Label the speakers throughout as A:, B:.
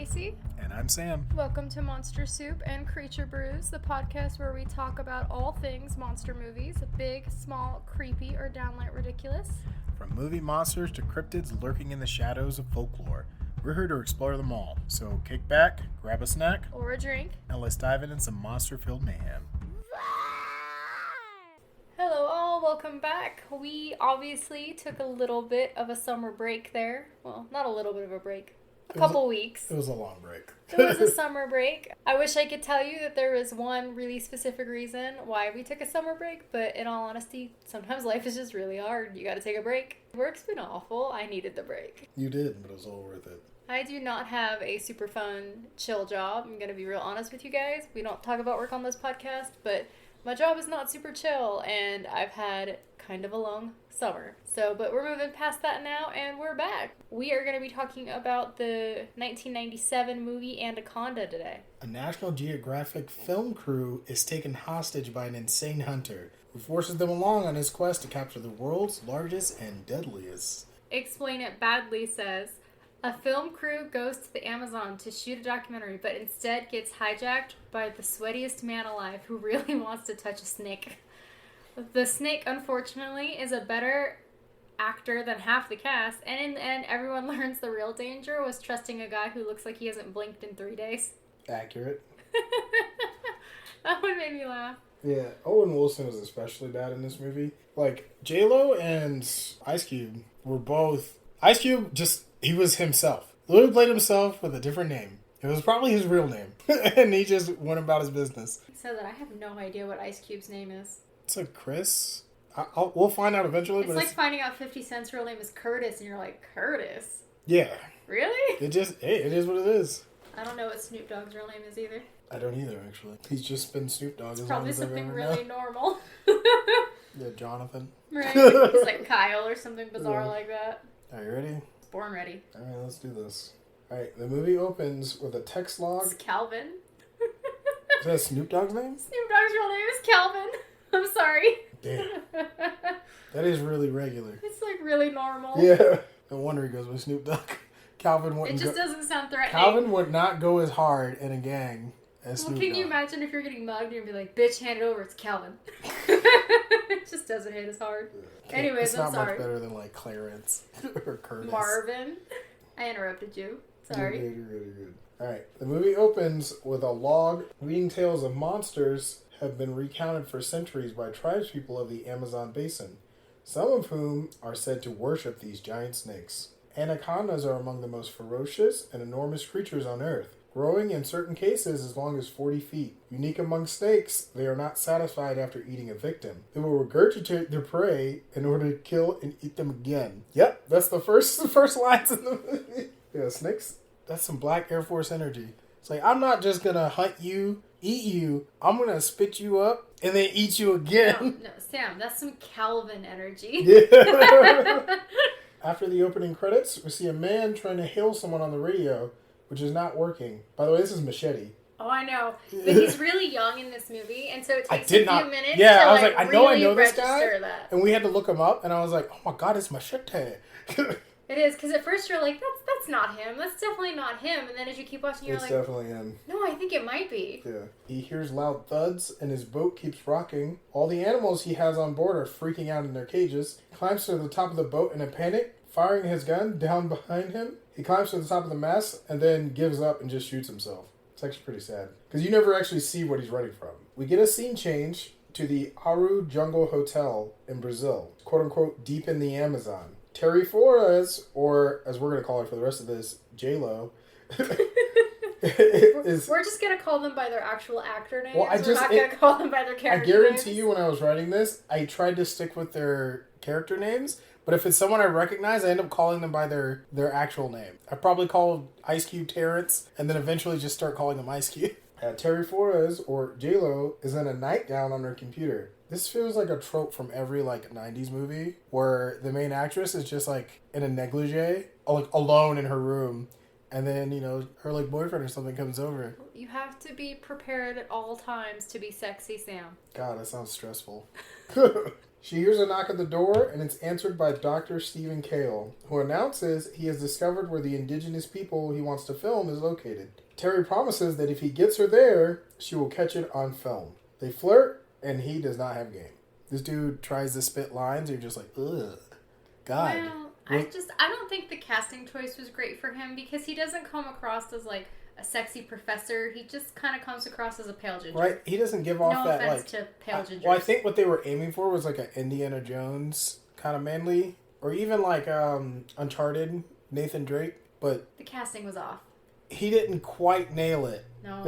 A: Casey.
B: And I'm Sam.
A: Welcome to Monster Soup and Creature Brews, the podcast where we talk about all things monster movies, big, small, creepy, or downright ridiculous.
B: From movie monsters to cryptids lurking in the shadows of folklore, we're here to explore them all. So kick back, grab a snack,
A: Or a drink.
B: and let's dive into some monster-filled mayhem.
A: Hello all, welcome back. We obviously took a little bit of a summer break there. Well, not a little bit of a break. A couple weeks.
B: It was a long break.
A: It was a summer break. I wish I could tell you that there was one really specific reason why we took a summer break, but in all honesty, sometimes life is just really hard. You gotta take a break. Work's been awful. I needed the break.
B: You did, but it was all worth it.
A: I do not have a super fun, chill job. I'm gonna be real honest with you guys. We don't talk about work on this podcast, but my job is not super chill, and I've had kind of a long summer. But we're moving past that now, and we're back. We are going to be talking about the 1997 movie Anaconda today.
B: A National Geographic film crew is taken hostage by an insane hunter who forces them along on his quest to capture the world's largest and deadliest.
A: Explain It Badly says, a film crew goes to the Amazon to shoot a documentary, but instead gets hijacked by the sweatiest man alive who really wants to touch a snake. The snake, unfortunately, is a better actor than half the cast, and in the end, everyone learns the real danger was trusting a guy who looks like he hasn't blinked in 3 days.
B: Accurate.
A: That one made me laugh.
C: Yeah, Owen Wilson was especially bad in this movie. Like, J-Lo and Ice Cube were both... Ice Cube he was himself. Literally played himself with a different name. It was probably his real name. And he just went about his business.
A: So that I have no idea what Ice Cube's name is.
C: It's like Chris. We'll find out eventually.
A: It's like finding out 50 Cent's real name is Curtis, and you're like, Curtis?
C: Yeah.
A: Really?
C: It is what it is.
A: I don't know what Snoop Dogg's real name is either.
C: I don't either, actually. He's just been Snoop Dogg as long
A: Probably
C: as I've
A: something
C: ever
A: really
C: known.
A: normal.
C: Yeah, Jonathan.
A: Right. He's like Kyle or something bizarre like that.
C: Are you ready?
A: Born ready.
C: Alright, let's do this. Alright, the movie opens with a text log.
A: It's Calvin.
C: Is that Snoop Dogg's name?
A: Snoop Dogg's real name is Calvin. I'm sorry.
C: Damn. That is really regular.
A: It's like really normal.
C: Yeah. No wonder he goes with Snoop Dogg. Calvin
A: It
C: wouldn't
A: just doesn't sound threatening.
C: Calvin would not go as hard in a gang as Snoop
A: Can
C: Dogg.
A: you imagine if you're getting mugged and be like, bitch, hand it over, it's Calvin. It just doesn't hit as hard. Anyways,
C: it's
A: I'm
C: not
A: sorry.
C: much better than like Clarence or Curtis.
A: Marvin. I interrupted you. Sorry.
C: You're good. Alright, the movie opens with a log reading tales of monsters have been recounted for centuries by tribespeople of the Amazon basin, some of whom are said to worship these giant snakes. Anacondas are among the most ferocious and enormous creatures on Earth, growing in certain cases as long as 40 feet. Unique among snakes, they are not satisfied after eating a victim. They will regurgitate their prey in order to kill and eat them again. Yep, that's the first lines in the movie. Yeah, snakes, that's some Black Air Force energy. It's like, I'm not just gonna hunt you, eat you, I'm gonna spit you up and then eat you again.
A: No, Sam, that's some Calvin energy.
C: Yeah. After the opening credits, we see a man trying to hail someone on the radio, which is not working. By the way, this is Machete.
A: Oh, I know. But he's really young in this movie, and so it takes a few minutes
C: Yeah,
A: to
C: I was like, I know
A: really
C: this guy.
A: register that.
C: And we had to look him up, and I was like, oh my god, it's Machete.
A: It is, because at first you're like, that's not him. That's definitely not him. And then as you keep watching, you're
C: It's
A: like,
C: definitely him.
A: no, I think it might be.
C: Yeah. He hears loud thuds, and his boat keeps rocking. All the animals he has on board are freaking out in their cages. He climbs to the top of the boat in a panic, firing his gun down behind him. He climbs to the top of the mast, and then gives up and just shoots himself. It's actually pretty sad. Because you never actually see what he's running from. We get a scene change to the Aru Jungle Hotel in Brazil. Quote-unquote, deep in the Amazon. Terry Flores, or as we're going to call her for the rest of this, J-Lo,
A: We're just going to call them by their actual actor names. We're not going to call them by their character names.
C: I guarantee you when I was writing this, I tried to stick with their character names, but if it's someone I recognize, I end up calling them by their actual name. I probably call Ice Cube Terrence, and then eventually just start calling him Ice Cube. Terry Flores, or J-Lo, is in a nightgown on her computer. This feels like a trope from every, 90s movie, where the main actress is just, in a negligee, alone in her room, and then, her, boyfriend or something comes over.
A: You have to be prepared at all times to be sexy, Sam.
C: God, that sounds stressful. She hears a knock at the door, and it's answered by Dr. Stephen Cale, who announces he has discovered where the indigenous people he wants to film is located. Terry promises that if he gets her there, she will catch it on film. They flirt, and he does not have game. This dude tries to spit lines, and you're just like, ugh, God.
A: Well, I don't think the casting choice was great for him because he doesn't come across as like a sexy professor. He just kind of comes across as a pale ginger.
C: Right? He doesn't give off that,
A: No
C: like...
A: offense to pale gingers.
C: Well, I think what they were aiming for was like an Indiana Jones kind of manly, or even like Uncharted, Nathan Drake, but...
A: The casting was off.
C: He didn't quite nail it.
A: No.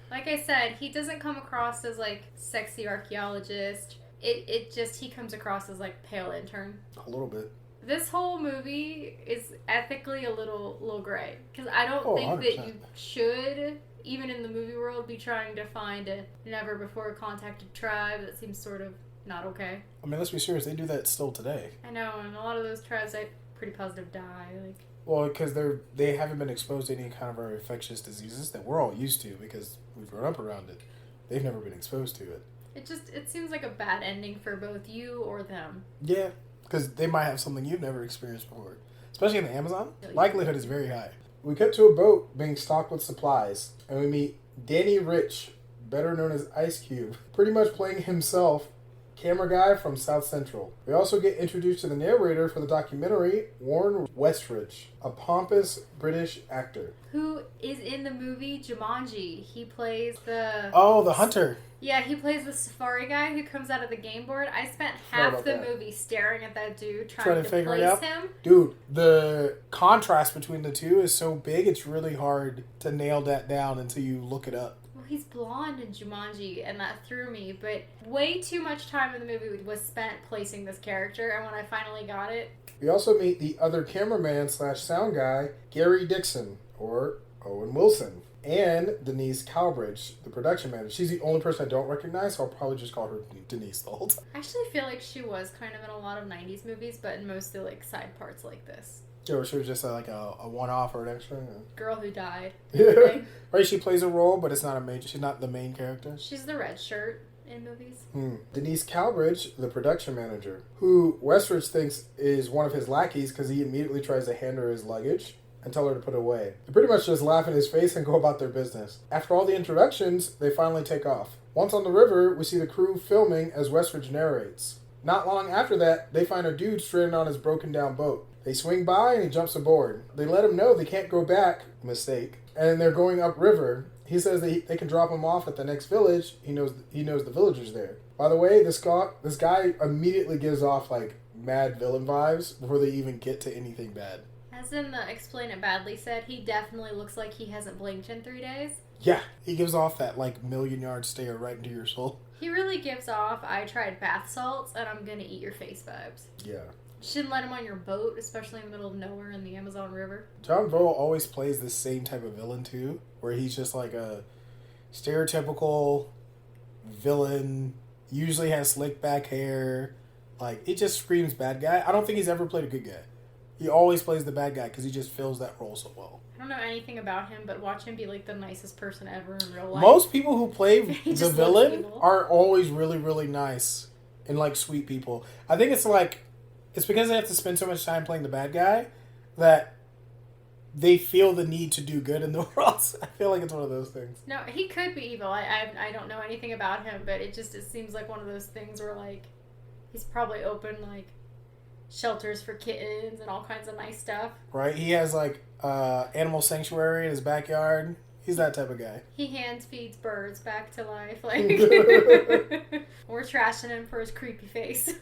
A: Like I said, he doesn't come across as like sexy archaeologist. He comes across as like pale intern.
C: A little bit.
A: This whole movie is ethically a little gray. Because I don't think
C: 100%.
A: that you should, even in the movie world, be trying to find a never before contacted tribe. That seems sort of not okay.
C: I mean, let's be serious. They do that still today.
A: I know, and a lot of those tribes, I'm pretty positive, die. Like,
C: Well, because they haven't been exposed to any kind of our infectious diseases that we're all used to because we've grown up around it. They've never been exposed to it.
A: it seems like a bad ending for both you or them.
C: Yeah, because they might have something you've never experienced before. Especially in the Amazon. Likelihood is very high. We cut to a boat being stocked with supplies, and we meet Danny Rich, better known as Ice Cube, pretty much playing himself, camera guy from South Central. We also get introduced to the narrator for the documentary, Warren Westridge, a pompous British actor.
A: Who is in the movie Jumanji. He plays the...
C: Oh, the hunter.
A: Yeah, he plays the safari guy who comes out of the game board. I spent half the movie staring at that dude trying to
C: figure it
A: place
C: out.
A: him.
C: Dude, the contrast between the two is so big, it's really hard to nail that down until you look it up.
A: Well, he's blonde in Jumanji, and that threw me. But way too much time in the movie was spent placing this character, and when I finally got it...
C: We also meet the other cameraman / sound guy, Gary Dixon, or Owen Wilson, and Denise Calbridge, the production manager. She's the only person I don't recognize, so I'll probably just call her Denise the whole time.
A: I actually feel like she was kind of in a lot of 90s movies, but in mostly like side parts like this.
C: Yeah, or she was just like a one-off or an extra.
A: Girl who died.
C: Yeah. Right, she plays a role, but it's not a major. She's not the main character.
A: She's the red shirt in movies.
C: Denise Calbridge, the production manager, who Westridge thinks is one of his lackeys because he immediately tries to hand her his luggage and tell her to put it away. They pretty much just laugh in his face and go about their business. After all the introductions, they finally take off. Once on the river, we see the crew filming as Westridge narrates. Not long after that, they find a dude stranded on his broken down boat. They swing by and he jumps aboard. They let him know they can't go back, mistake, and they're going upriver. He says that they can drop him off at the next village. He knows the villagers there. By the way, this guy immediately gives off like mad villain vibes before they even get to anything bad.
A: As in the Explain It Badly said, he definitely looks like he hasn't blinked in 3 days.
C: Yeah, he gives off that like million-yard stare right into your soul.
A: He really gives off, I tried bath salts and I'm gonna eat your face vibes.
C: Yeah.
A: Shouldn't let him on your boat, especially in the middle of nowhere in the Amazon River.
C: John Voight always plays the same type of villain too, where he's just like a stereotypical villain, usually has slick back hair, like it just screams bad guy. I don't think he's ever played a good guy. He always plays the bad guy because he just fills that role so well.
A: I don't know anything about him, but watch him be like the nicest person ever in real life.
C: Most people who play the villain
A: evil.
C: are always really, really nice and like sweet people. I think it's because they have to spend so much time playing the bad guy that they feel the need to do good in the world. I feel like it's one of those things.
A: No, he could be evil. I don't know anything about him, but it seems like one of those things where like he's probably opened like shelters for kittens and all kinds of nice stuff.
C: Right? He has like animal sanctuary in his backyard. He's that type of guy.
A: He hand feeds birds back to life. Like we're trashing him for his creepy face.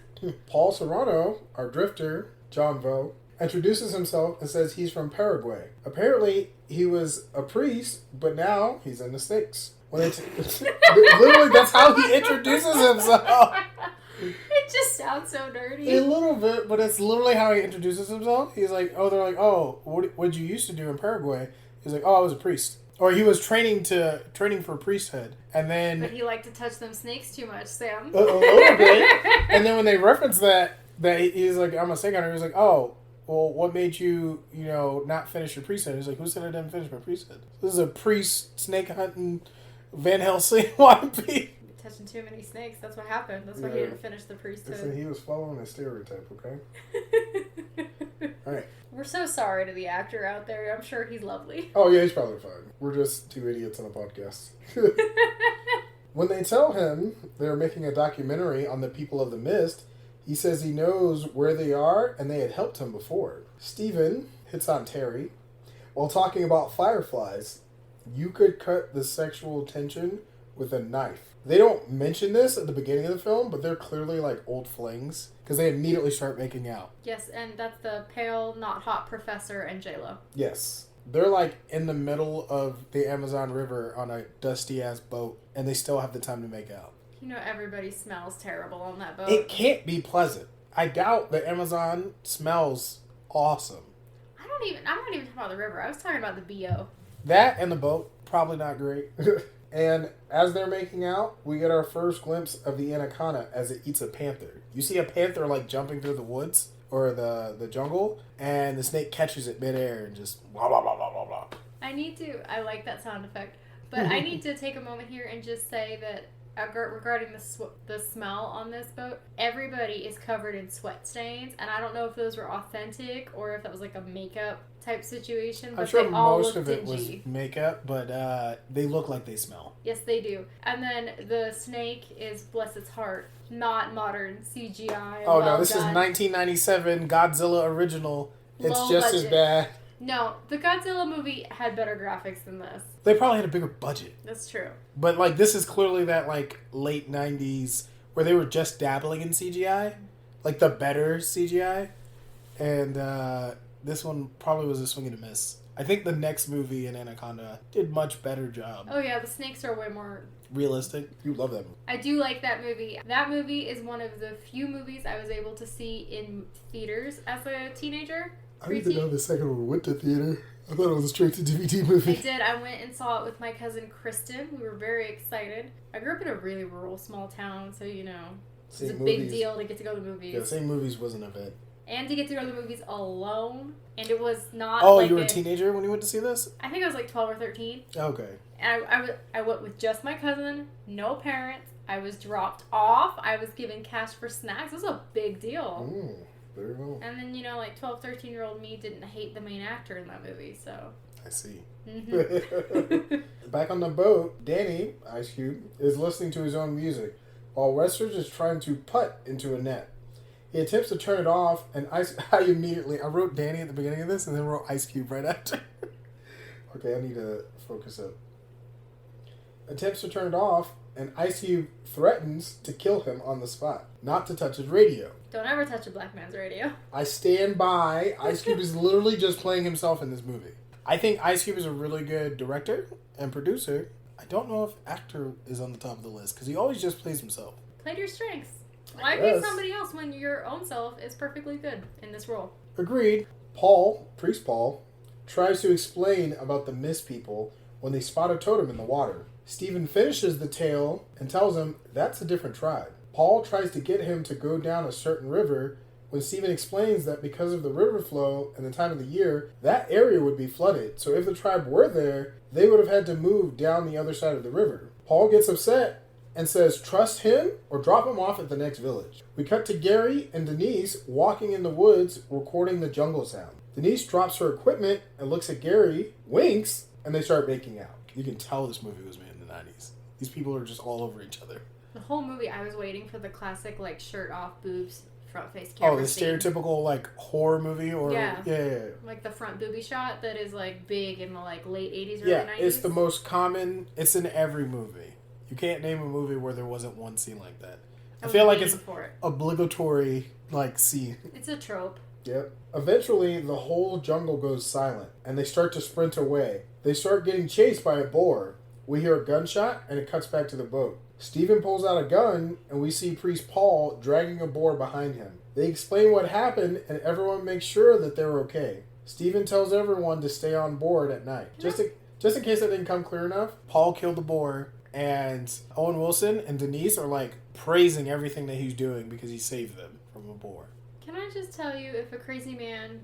C: Paul Serrano, our drifter, John Voight, introduces himself and says he's from Paraguay. Apparently, he was a priest, but now he's in the States. Literally, that's how he introduces himself.
A: It just sounds so dirty.
C: A little bit, but it's literally how he introduces himself. He's like, they're like, what did you used to do in Paraguay? He's like, I was a priest. Or he was training for priesthood. And then...
A: But he liked to touch them snakes too much, Sam.
C: A little bit. And then when they reference that he's like, I'm a snake hunter, he's like, well, what made you, not finish your priesthood? He's like, who said I didn't finish my priesthood? This is a priest snake hunting Van Helsing wannabe.
A: touching too many snakes. That's what happened. That's why he
C: Yeah.
A: didn't finish the
C: Listen,
A: priesthood.
C: he was following a stereotype, okay? Alright.
A: We're so sorry to the actor out there. I'm sure he's lovely.
C: Oh, yeah, he's probably fine. We're just two idiots on a podcast. When they tell him they're making a documentary on the people of the mist, he says he knows where they are and they had helped him before. Stephen hits on Terry while talking about fireflies. You could cut the sexual tension with a knife. They don't mention this at the beginning of the film, but they're clearly like old flings because they immediately start making out.
A: Yes, and that's the pale, not hot professor and J-Lo.
C: Yes. They're like in the middle of the Amazon River on a dusty ass boat and they still have the time to make out.
A: You know everybody smells terrible on that boat.
C: It can't be pleasant. I doubt the Amazon smells awesome.
A: I'm not even talking about the river. I was talking about the BO.
C: That and the boat, probably not great. And as they're making out, we get our first glimpse of the Anaconda as it eats a panther. You see a panther like jumping through the woods or the jungle, and the snake catches it midair and just blah, blah, blah, blah, blah, blah.
A: I like that sound effect. But I need to take a moment here and just say that regarding the smell on this boat, everybody is covered in sweat stains, and I don't know if those were authentic or if that was like a makeup type situation, but
C: I'm sure
A: they all
C: most
A: look
C: of it
A: dingy.
C: was makeup, but they look like they smell.
A: Yes, they do. And then the snake is, bless its heart, not modern CGI.
C: Oh no, this is 1997 Godzilla original. It's
A: Low
C: just as
A: budget.
C: bad.
A: No, the Godzilla movie had better graphics than this.
C: They probably had a bigger budget.
A: That's true.
C: But like this is clearly that like late 90s where they were just dabbling in CGI. Like the better CGI. And this one probably was a swing and a miss. I think the next movie in Anaconda did much better job.
A: Oh yeah, the snakes are way more
C: Realistic. You love that movie.
A: I do like that movie. That movie is one of the few movies I was able to see in theaters as a teenager.
C: I didn't even know the second one went to theater. I thought it was a straight to DVD
A: I
C: movie.
A: did. I went and saw it with my cousin Kristen. We were very excited. I grew up in a really rural small town, so you know, it's a big deal to get to go to the movies.
C: Yeah, same movies wasn't a bit.
A: And to get to go to the movies alone. And it was not
C: Oh,
A: like
C: you were a teenager when you went to see this?
A: I think I was like 12 or 13.
C: Okay.
A: And I went with just my cousin, no parents. I was dropped off. I was given cash for snacks. It was a big deal.
C: Very well.
A: And then, you know, like 12, 13-year-old me didn't hate the main actor in that movie, so.
C: I see.
A: Mm-hmm.
C: Back on the boat, Danny, Ice Cube, is listening to his own music, while Westridge is trying to putt into a net. He attempts to turn it off, and I wrote Danny at the beginning of this, and then wrote Ice Cube right after. Okay, I need to focus up. Attempts to turn it off, and Ice Cube threatens to kill him on the spot, not to touch his radio.
A: Don't ever touch a black man's radio.
C: I stand by. Ice Cube is literally just playing himself in this movie. I think Ice Cube is a really good director and producer. I don't know if actor is on the top of the list, because he always just plays himself.
A: Played your strengths. Why be
C: Yes.
A: somebody else when your own self is perfectly good in this role?
C: Agreed. Paul, Priest Paul, tries to explain about the mist people when they spot a totem in the water. Stephen finishes the tale and tells him that's a different tribe. Paul tries to get him to go down a certain river when Stephen explains that because of the river flow and the time of the year, that area would be flooded. So if the tribe were there, they would have had to move down the other side of the river. Paul gets upset and says trust him or drop him off at the next village. We cut to Gary and Denise walking in the woods recording the jungle sound. Denise drops her equipment and looks at Gary, winks, and they start making out. You can tell this movie was made in the 90s. These people are just all over each other.
A: The whole movie, I was waiting for the classic, like, shirt off, boobs, front face camera.
C: Oh, the
A: scene.
C: stereotypical, like, horror movie? Or
A: Yeah. Like the front booby shot that is, like, big in the, like, late 80s, early 90s.
C: Yeah, it's the most common. It's in every movie. You can't name a movie where there wasn't one scene like that. I feel like it's obligatory, like, scene.
A: It's a trope.
C: Yep. Eventually, the whole jungle goes silent, and they start to sprint away. They start getting chased by a boar. We hear a gunshot, and it cuts back to the boat. Stephen pulls out a gun, and we see Priest Paul dragging a boar behind him. They explain what happened, and everyone makes sure that they're okay. Stephen tells everyone to stay on board at night. Just in case that didn't come clear enough, Paul killed the boar, and Owen Wilson and Denise are, like, praising everything that he's doing because he saved them from a boar.
A: Can I just tell you, if a crazy man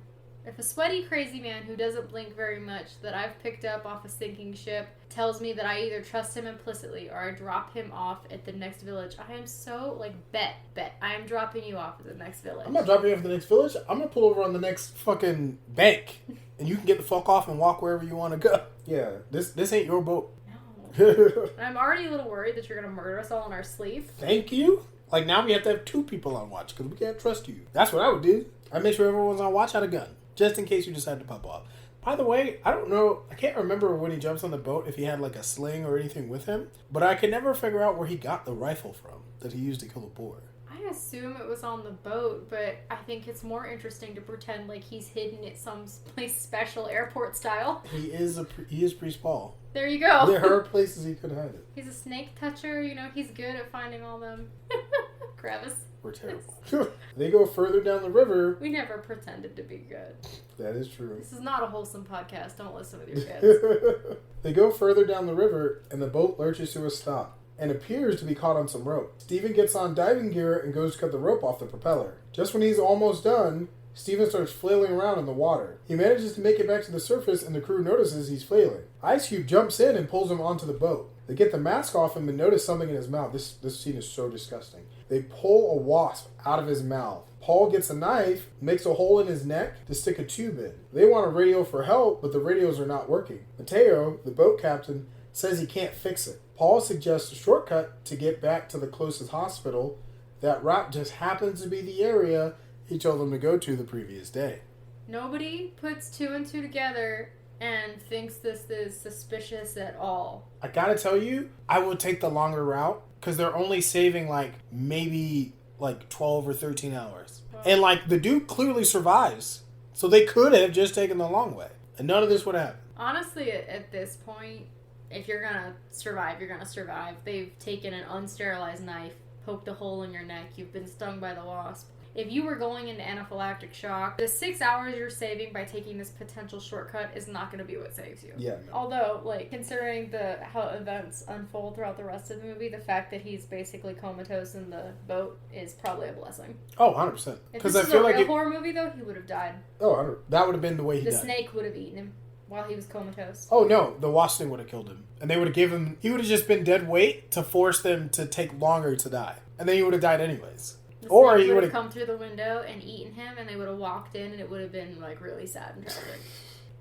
A: If a sweaty, crazy man who doesn't blink very much that I've picked up off a sinking ship tells me that I either trust him implicitly or I drop him off at the next village, I am so, bet. I am dropping you off at the next village.
B: I'm not dropping you off at the next village. I'm going to pull over on the next fucking bank. And you can get the fuck off and walk wherever you want to go. Yeah, this ain't your boat.
A: No. I'm already a little worried that you're going to murder us all in our sleep.
B: Thank you. Now we have to have 2 people on watch because we can't trust you. That's what I would do. I'd make sure everyone's on watch, had a gun. Just in case you decide to pop off. By the way, I don't know, I can't remember when he jumps on the boat if he had a sling or anything with him, but I could never figure out where he got the rifle from that he used to kill the boar.
A: I assume it was on the boat, but I think it's more interesting to pretend like he's hidden at some place special, airport style.
B: He is Priest Paul.
A: There you go.
B: There are places he could hide it.
A: He's a snake toucher, he's good at finding all them crevice.
B: We're terrible. They go further down the river.
A: We never pretended to be good.
B: That is true.
A: This is not a wholesome podcast. Don't listen with your kids.
C: They go further down the river, and the boat lurches to a stop and appears to be caught on some rope. Steven gets on diving gear and goes to cut the rope off the propeller. Just when he's almost done, Steven starts flailing around in the water. He manages to make it back to the surface, and the crew notices he's flailing. Ice Cube jumps in and pulls him onto the boat. They get the mask off him and notice something in his mouth. This scene is so disgusting. They pull a wasp out of his mouth. Paul gets a knife, makes a hole in his neck to stick a tube in. They want a radio for help, but the radios are not working. Mateo, the boat captain, says he can't fix it. Paul suggests a shortcut to get back to the closest hospital. That route just happens to be the area he told them to go to the previous day.
A: Nobody puts 2 and 2 together and thinks this is suspicious at all.
B: I gotta tell you, I would take the longer route because they're only saving maybe 12 or 13 hours. Wow. And the dude clearly survives. So they could have just taken the long way. And none of this would have happened.
A: Honestly, at this point, if you're gonna survive, you're gonna survive. They've taken an unsterilized knife, poked a hole in your neck, you've been stung by the wasp. If you were going into anaphylactic shock, the 6 hours you're saving by taking this potential shortcut is not going to be what saves you.
B: Yeah. No.
A: Although, considering how events unfold throughout the rest of the movie, the fact that he's basically comatose in the boat is probably a blessing.
B: Oh, 100%.
A: Because I feel like a real horror movie, though, he would have died.
B: Oh, that would have been the way he died.
A: The snake would have eaten him while he was comatose.
B: Oh, no. The wasp thing would have killed him. And they would have given him... He would have just been dead weight to force them to take longer to die. And then he would have died anyways.
A: Or he would have come through the window and eaten him, and they would have walked in, and it would have been really sad and tragic.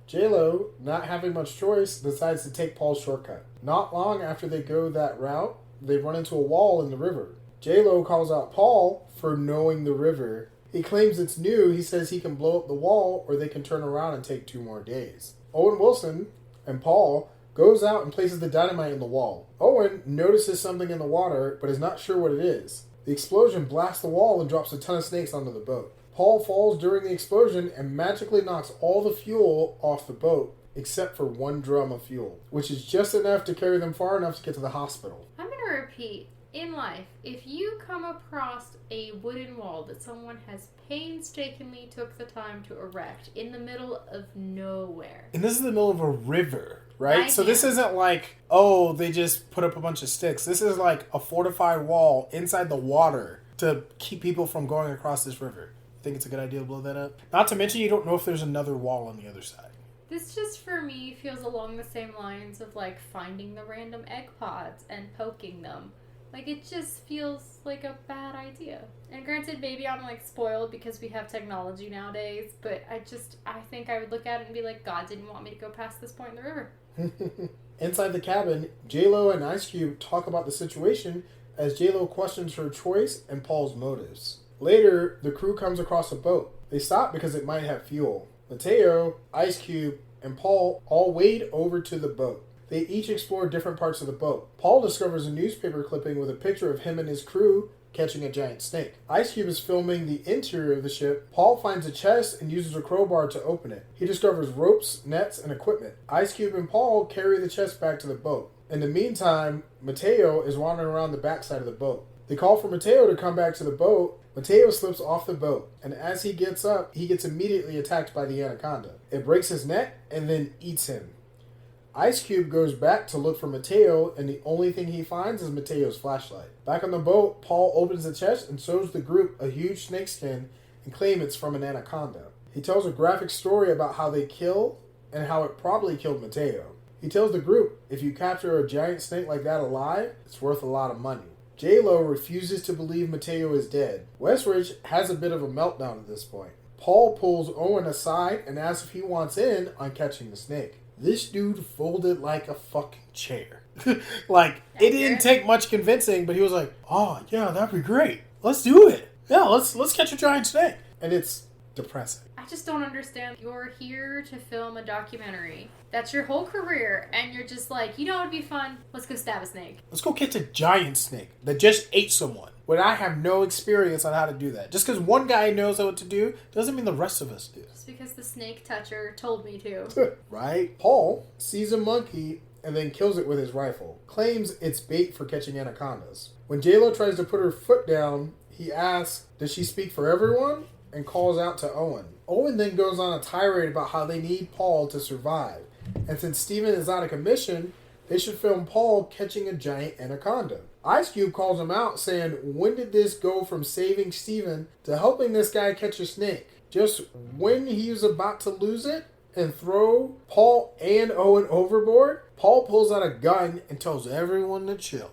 C: J-Lo, not having much choice, decides to take Paul's shortcut. Not long after they go that route, they run into a wall in the river. J-Lo calls out Paul for knowing the river. He claims it's new. He says he can blow up the wall, or they can turn around and take 2 more days. Owen Wilson and Paul goes out and places the dynamite in the wall. Owen notices something in the water, but is not sure what it is. The explosion blasts the wall and drops a ton of snakes onto the boat. Paul falls during the explosion and magically knocks all the fuel off the boat, except for 1 drum of fuel, which is just enough to carry them far enough to get to the hospital.
A: I'm going to repeat, in life, if you come across a wooden wall that someone has painstakingly took the time to erect in the middle of nowhere.
B: And this is the middle of a river. Right? So this isn't they just put up a bunch of sticks. This is a fortified wall inside the water to keep people from going across this river. You think it's a good idea to blow that up? Not to mention you don't know if there's another wall on the other side.
A: This just, for me, feels along the same lines of, finding the random egg pods and poking them. It just feels like a bad idea. And granted, maybe I'm, spoiled because we have technology nowadays, but I think I would look at it and be like, God didn't want me to go past this point in the river.
C: Inside the cabin, J-Lo and Ice Cube talk about the situation as J-Lo questions her choice and Paul's motives. Later, the crew comes across a boat. They stop because it might have fuel. Mateo, Ice Cube, and Paul all wade over to the boat. They each explore different parts of the boat. Paul discovers a newspaper clipping with a picture of him and his crew catching a giant snake. Ice Cube is filming the interior of the ship. Paul finds a chest and uses a crowbar to open it. He discovers ropes, nets, and equipment. Ice Cube and Paul carry the chest back to the boat. In the meantime, Mateo is wandering around the backside of the boat. They call for Mateo to come back to the boat. Mateo slips off the boat, and as he gets up, he gets immediately attacked by the Anaconda. It breaks his neck and then eats him. Ice Cube goes back to look for Mateo, and the only thing he finds is Mateo's flashlight. Back on the boat, Paul opens the chest and shows the group a huge snakeskin and claims it's from an anaconda. He tells a graphic story about how they kill and how it probably killed Mateo. He tells the group, if you capture a giant snake like that alive, it's worth a lot of money. J-Lo refuses to believe Mateo is dead. Westridge has a bit of a meltdown at this point. Paul pulls Owen aside and asks if he wants in on catching the snake. This dude folded like a fucking chair. Like, it didn't take much convincing, but he was like, oh, yeah, that'd be great. Let's do it. Yeah, let's catch a giant snake. And it's depressing.
A: I just don't understand. You're here to film a documentary. That's your whole career. And you're just like, you know what would be fun? Let's go stab a snake.
B: Let's go catch a giant snake that just ate someone. When I have no experience on how to do that. Just because one guy knows what to do doesn't mean the rest of us do.
A: Just because the snake toucher told me to.
C: Right? Paul sees a monkey and then kills it with his rifle. Claims it's bait for catching anacondas. When J-Lo tries to put her foot down, he asks, does she speak for everyone? And calls out to Owen. Owen then goes on a tirade about how they need Paul to survive. And since Steven is out of commission, they should film Paul catching a giant anaconda. Ice Cube calls him out, saying, when did this go from saving Steven to helping this guy catch a snake? Just when he was about to lose it and throw Paul and Owen overboard, Paul pulls out a gun and tells everyone to chill.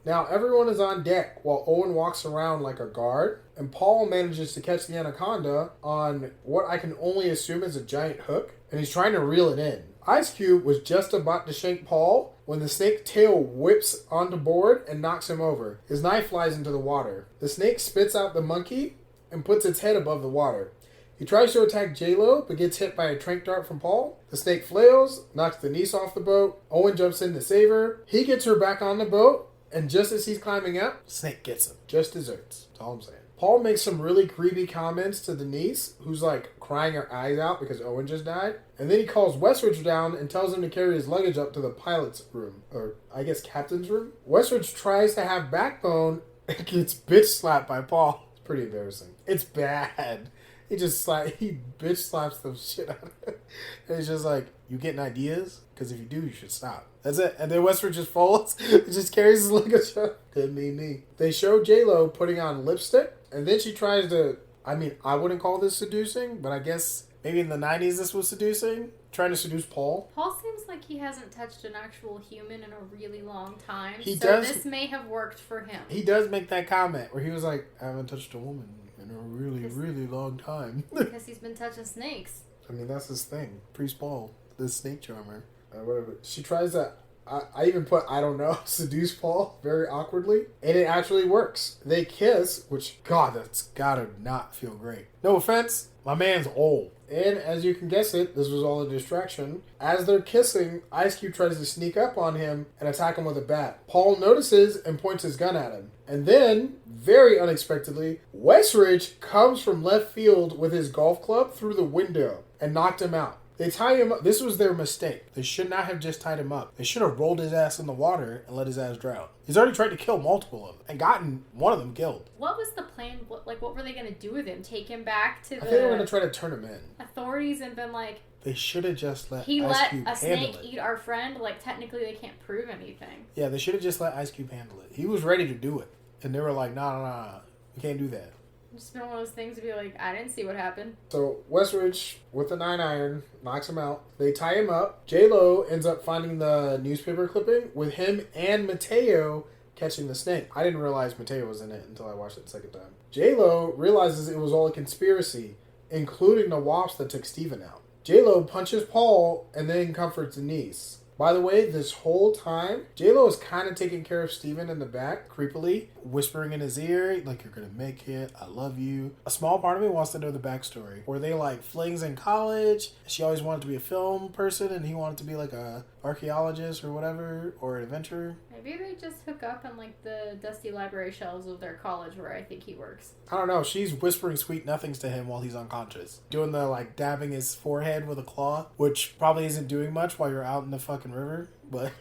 C: Now everyone is on deck while Owen walks around like a guard, and Paul manages to catch the anaconda on what I can only assume is a giant hook, and he's trying to reel it in. Ice Cube was just about to shank Paul when the snake tail whips onto board and knocks him over. His knife flies into the water. The snake spits out the monkey and puts its head above the water. He tries to attack J-Lo, but gets hit by a tranq dart from Paul. The snake flails, knocks the niece off the boat. Owen jumps in to save her. He gets her back on the boat, and just as he's climbing up,
B: snake gets him.
C: Just desserts. That's all I'm saying. Paul makes some really creepy comments to the niece, who's like crying her eyes out because Owen just died. And then he calls Westridge down and tells him to carry his luggage up to the pilot's room, or I guess captain's room. Westridge tries to have backbone and gets bitch slapped by Paul. It's pretty embarrassing. It's bad. He bitch slaps the shit out of it. And he's just like, you getting ideas? Because if you do, you should stop. That's it. And then Westridge just folds. He just carries his luggage up. Didn't mean me. They show J-Lo putting on lipstick. And then she tries to, I wouldn't call this seducing, but I guess maybe in the 90s this was seducing. Trying to seduce Paul.
A: Paul seems like he hasn't touched an actual human in a really long time. This may have worked for him.
B: He does make that comment where he was like, I haven't touched a woman in a really long time.
A: Because he's been touching snakes.
C: That's his thing.
B: Priest Paul, the snake charmer.
C: Whatever. She tries to, I even put, I don't know, seduce Paul very awkwardly. And it actually works. They kiss, which, God, that's gotta not feel great. No offense, my man's old. And as you can guess it, this was all a distraction. As they're kissing, Ice Cube tries to sneak up on him and attack him with a bat. Paul notices and points his gun at him. And then, very unexpectedly, Westridge comes from left field with his golf club through the window and knocked him out. They tie him up. This was their mistake. They should not have just tied him up. They should have rolled his ass in the water and let his ass drown. He's already tried to kill multiple of them and gotten one of them killed.
A: What was the plan? What were they going to do with him? Take him back to
C: I think they were going to try to turn him in.
A: Authorities and been like,
B: they should have just let
A: he
B: Ice
A: let
B: Cube
A: a
B: handle
A: snake
B: it.
A: eat our friend. Like, technically they can't prove anything.
B: Yeah, they should have just let Ice Cube handle it. He was ready to do it. And they were like, nah, we can't do that.
A: It's just been one of those things to be like, I didn't see what happened.
C: So Westridge, with the 9-iron, knocks him out. They tie him up. J-Lo ends up finding the newspaper clipping with him and Mateo catching the snake. I didn't realize Mateo was in it until I watched it the second time. J-Lo realizes it was all a conspiracy, including the wasps that took Steven out. J-Lo punches Paul and then comforts Denise. By the way, this whole time, J-Lo is kind of taking care of Steven in the back, creepily, whispering in his ear, like, you're going to make it, I love you. A small part of me wants to know the backstory. Were they, like, flings in college? She always wanted to be a film person, and he wanted to be, like, a archaeologist or whatever, or an adventurer.
A: Maybe they just hook up in, like, the dusty library shelves of their college where I think he works.
B: I don't know. She's whispering sweet nothings to him while he's unconscious. Doing the, like, dabbing his forehead with a claw, which probably isn't doing much while you're out in the fucking river, but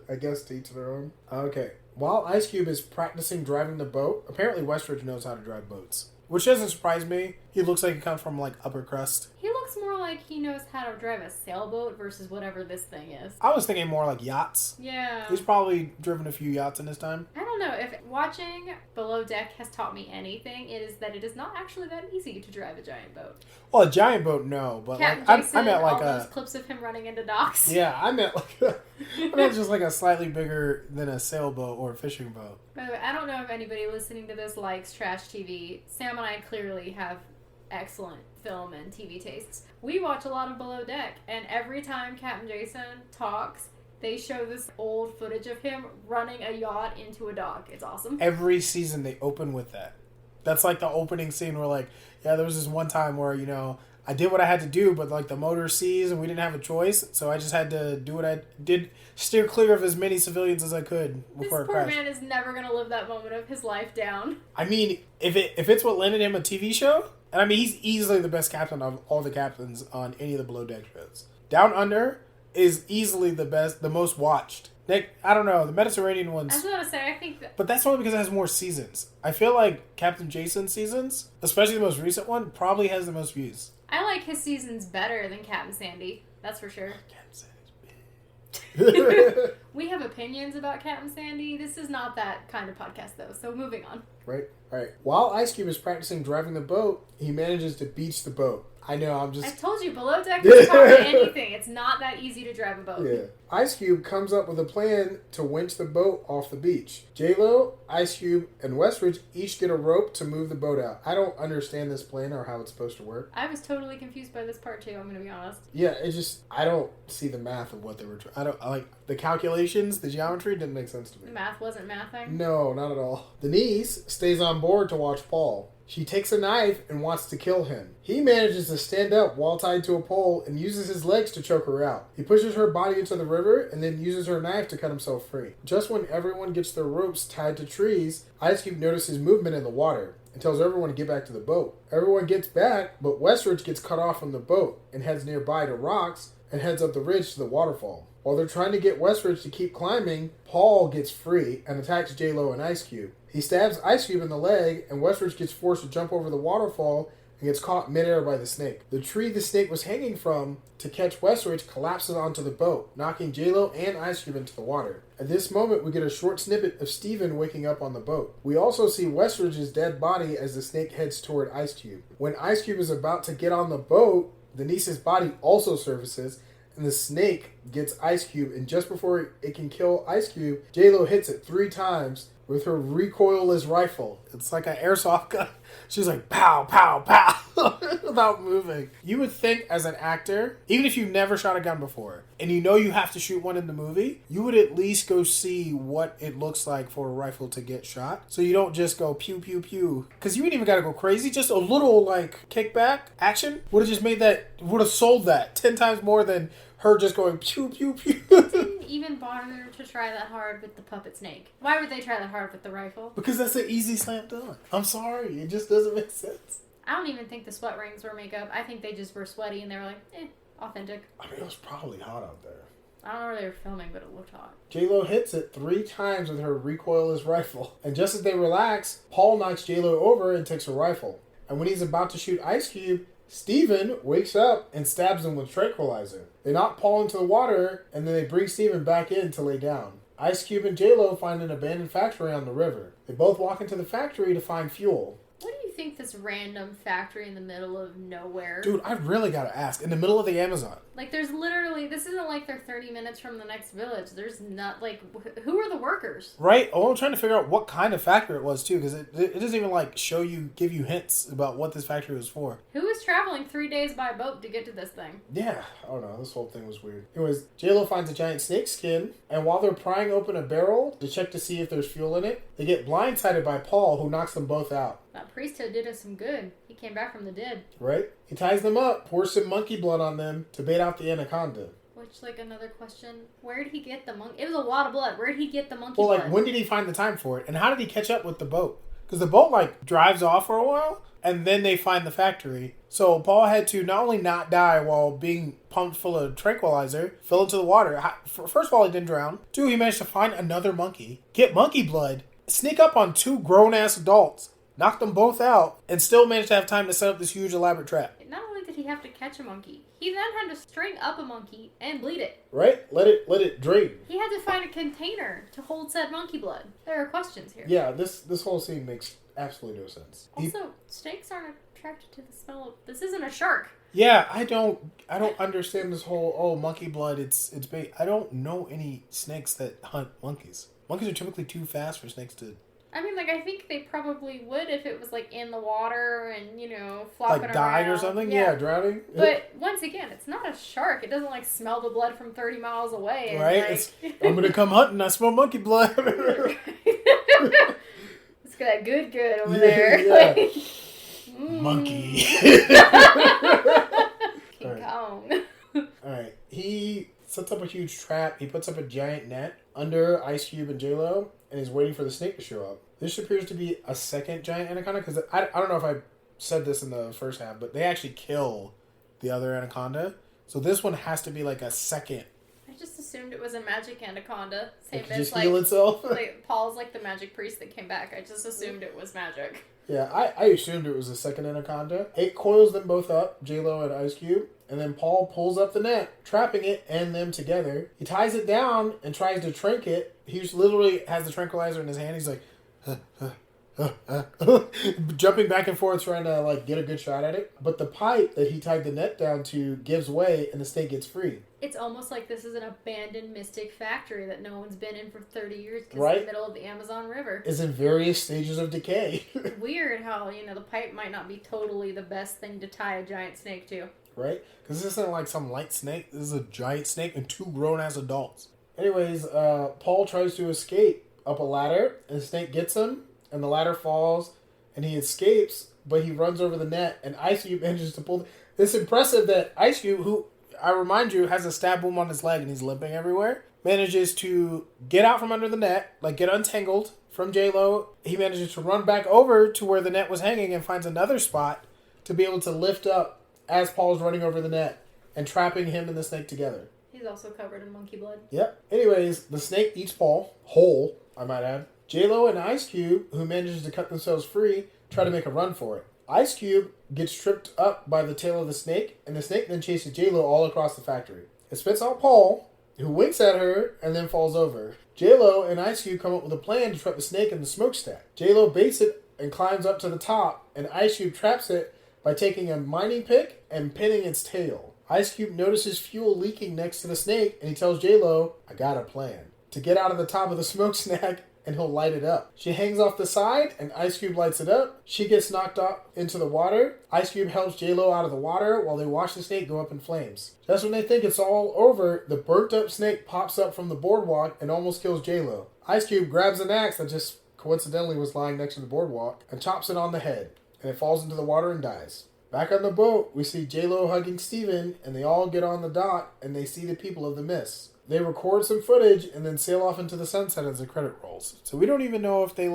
C: I guess to each their own. Okay. While Ice Cube is practicing driving the boat, apparently Westridge knows how to drive boats.
B: Which doesn't surprise me. He looks like he comes from, like, upper crust.
A: He looks more like he knows how to drive a sailboat versus whatever this thing is.
B: I was thinking more like yachts.
A: Yeah.
B: He's probably driven a few yachts in his time.
A: I don't know. If watching Below Deck has taught me anything, it is that it is not actually that easy to drive a giant boat.
B: Well, a giant boat, no, but
A: Captain
B: like
A: Jason,
B: I meant like
A: all those clips of him running into docks.
B: Yeah, I meant like I meant just like a slightly bigger than a sailboat or a fishing boat.
A: By the way, I don't know if anybody listening to this likes trash TV. Sam and I clearly have excellent film and TV tastes. We watch a lot of Below Deck, and every time Captain Jason talks, they show this old footage of him running a yacht into a dock. It's awesome.
B: Every season they open with that. That's like the opening scene where like, yeah, there was this one time where, you know, I did what I had to do, but like the motor seized and we didn't have a choice, so I just had to do what I did, steer clear of as many civilians as I could before
A: This
B: it
A: poor
B: crashed.
A: man is never going to live that moment of his life down.
B: I mean, if it's what landed him a TV show, and I mean, he's easily the best captain of all the captains on any of the Below Deck shows. Down Under is easily the best, the most watched. Nick, I don't know, the Mediterranean ones.
A: I was going to say, I think that...
B: But that's only because it has more seasons. I feel like Captain Jason's seasons, especially the most recent one, probably has the most views.
A: I like his seasons better than Captain Sandy. That's for sure.
B: Captain Sandy's big.
A: We have opinions about Captain Sandy. This is not that kind of podcast, though. So moving on.
B: Right. While Ice Cube is practicing driving the boat, he manages to beach the boat. I know, I'm just...
A: I told you, Below Deck is hardly anything. It's not that easy to drive a boat.
C: Yeah. Ice Cube comes up with a plan to winch the boat off the beach. J-Lo, Ice Cube, and Westridge each get a rope to move the boat out. I don't understand this plan or how it's supposed to work.
A: I was totally confused by this part, too. I'm going to be honest.
C: Yeah, it just... I don't see the math of what they were trying... I like...
B: The calculations, the geometry didn't make sense to me.
A: The math wasn't mathing.
C: No, not at all. Denise stays on board to watch Paul. She takes a knife and wants to kill him. He manages to stand up while tied to a pole and uses his legs to choke her out. He pushes her body into the river and then uses her knife to cut himself free. Just when everyone gets their ropes tied to trees, Ice Cube notices movement in the water and tells everyone to get back to the boat. Everyone gets back, but Westridge gets cut off from the boat and heads nearby to rocks and heads up the ridge to the waterfall. While they're trying to get Westridge to keep climbing, Paul gets free and attacks J-Lo and Ice Cube. He stabs Ice Cube in the leg, and Westridge gets forced to jump over the waterfall and gets caught midair by the snake. The tree the snake was hanging from to catch Westridge collapses onto the boat, knocking J-Lo and Ice Cube into the water. At this moment, we get a short snippet of Steven waking up on the boat. We also see Westridge's dead body as the snake heads toward Ice Cube. When Ice Cube is about to get on the boat, Denise's body also surfaces, and the snake gets Ice Cube, and just before it can kill Ice Cube, J-Lo hits it 3 times with her recoilless rifle.
B: It's like an airsoft gun. She's like, pow, pow, pow, without moving. You would think as an actor, even if you've never shot a gun before, and you know you have to shoot one in the movie, you would at least go see what it looks like for a rifle to get shot. So you don't just go pew, pew, pew. Because you ain't even got to go crazy. Just a little, like, kickback action would have just made that, would have sold that 10 times more than her just going pew, pew, pew.
A: Didn't even bother to try that hard with the puppet snake. Why would they try that hard with the rifle?
B: Because that's an easy slam dunk. I'm sorry. It just doesn't make sense.
A: I don't even think the sweat rings were makeup. I think they just were sweaty and they were like, authentic.
C: I mean, it was probably hot out there.
A: I don't know where they were filming, but it looked hot.
C: J-Lo hits it 3 times with her recoilless rifle. And just as they relax, Paul knocks J-Lo over and takes her rifle. And when he's about to shoot Ice Cube, Steven wakes up and stabs him with tranquilizer. They knock Paul into the water, and then they bring Steven back in to lay down. Ice Cube and J-Lo find an abandoned factory on the river. They both walk into the factory to find fuel.
A: What do you think this random factory in the middle of nowhere?
B: Dude, I really gotta ask. In the middle of the Amazon.
A: Like, there's literally, this isn't like they're 30 minutes from the next village. There's not, like, who are the workers?
B: Right? Oh, I'm trying to figure out what kind of factory it was, too, because it doesn't even, like, give you hints about what this factory was for.
A: Who is traveling 3 days by boat to get to this thing?
C: Yeah, I don't know. This whole thing was weird. Anyways, J-Lo finds a giant snake skin, and while they're prying open a barrel to check to see if there's fuel in it, they get blindsided by Paul, who knocks them both out.
A: That priesthood did us some good. He came back from the dead.
C: Right? He ties them up, pours some monkey blood on them to bait out the Anaconda.
A: Which, like, another question, where did he get the monkey? It was a lot of blood. Where did he get the monkey
B: Well,
A: blood?
B: like, when did he find the time for it? And how did he catch up with the boat? Because the boat, like, drives off for a while, and then they find the factory. So Paul had to not only not die while being pumped full of tranquilizer, fell into the water. First of all, he didn't drown. 2, he managed to find another monkey, get monkey blood, sneak up on 2 grown-ass adults, knock them both out, and still managed to have time to set up this huge elaborate trap.
A: Not only did he have to catch a monkey. He then had to string up a monkey and bleed it.
C: Right? Let it drain.
A: He had to find a container to hold said monkey blood. There are questions here.
C: Yeah, this whole scene makes absolutely no sense.
A: Also, snakes aren't attracted to the smell of... This isn't a shark.
B: Yeah, I don't understand this whole monkey blood. It's bait. I don't know any snakes that hunt monkeys. Monkeys are typically too fast for snakes to.
A: I mean, like, I think they probably would if it was, like, in the water and, flopping
B: Like died
A: around.
B: or something?
C: Yeah, drowning.
A: But, once again, it's not a shark. It doesn't, like, smell the blood from 30 miles away. And,
B: Right?
A: like...
B: I'm going to come hunting. I smell monkey blood.
A: It's got that good over there.
C: Yeah.
A: Like,
B: Monkey.
A: King Kong.
C: Alright, he sets up a huge trap. He puts up a giant net under Ice Cube and J-Lo, and he's waiting for the snake to show up. This appears to be a second giant anaconda, because I don't know if I said this in the first half, but they actually kill the other anaconda. So this one has to be like a second.
A: I just assumed it was a magic anaconda. Same
C: It could
A: as,
C: just
A: like,
C: heal itself.
A: like, Paul's, like, the magic priest that came back. I just assumed it was magic.
C: Yeah, I assumed it was a second anaconda. It coils them both up, J-Lo and Ice Cube, and then Paul pulls up the net, trapping it and them together. He ties it down and tries to trank it. He just literally has the tranquilizer in his hand. He's like, jumping back and forth trying to like get a good shot at it. But the pipe that he tied the net down to gives way and the snake gets free.
A: It's almost like this is an abandoned mystic factory that no one's been in for 30 years because
C: Right?
A: it's in the middle of the Amazon River.
C: Is in various stages of decay.
A: Weird how, the pipe might not be totally the best thing to tie a giant snake to.
C: Right?
B: Because this isn't like some light snake. This is a giant snake and two grown-ass adults.
C: Anyways, Paul tries to escape up a ladder, and the snake gets him, and the ladder falls, and he escapes, but he runs over the net, and Ice Cube manages to pull... It's impressive that Ice Cube, who, I remind you, has a stab wound on his leg and he's limping everywhere, manages to get out from under the net, like get untangled from J-Lo. He manages to run back over to where the net was hanging and finds another spot to be able to lift up as Paul's running over the net and trapping him and the snake together.
A: He's also covered in monkey blood.
C: Yep. Anyways, the snake eats Paul, whole, I might add. J-Lo and Ice Cube, who manages to cut themselves free, try to make a run for it. Ice Cube gets tripped up by the tail of the snake, and the snake then chases J-Lo all across the factory. It spits out Paul, who winks at her and then falls over. J-Lo and Ice Cube come up with a plan to trap the snake in the smokestack. J-Lo baits it and climbs up to the top, and Ice Cube traps it by taking a mining pick and pinning its tail. Ice Cube notices fuel leaking next to the snake, and he tells J-Lo, I got a plan. To get out of the top of the smokestack, and he'll light it up. She hangs off the side, and Ice Cube lights it up. She gets knocked up into the water. Ice Cube helps J-Lo out of the water while they watch the snake go up in flames. Just when they think it's all over, the burnt up snake pops up from the boardwalk and almost kills J-Lo. Ice Cube grabs an axe that just coincidentally was lying next to the boardwalk and chops it on the head, and it falls into the water and dies. Back on the boat, we see J-Lo hugging Steven, and they all get on the dock, and they see the people of the mist. They record some footage, and then sail off into the sunset as the credit rolls.
B: So we don't even know if they,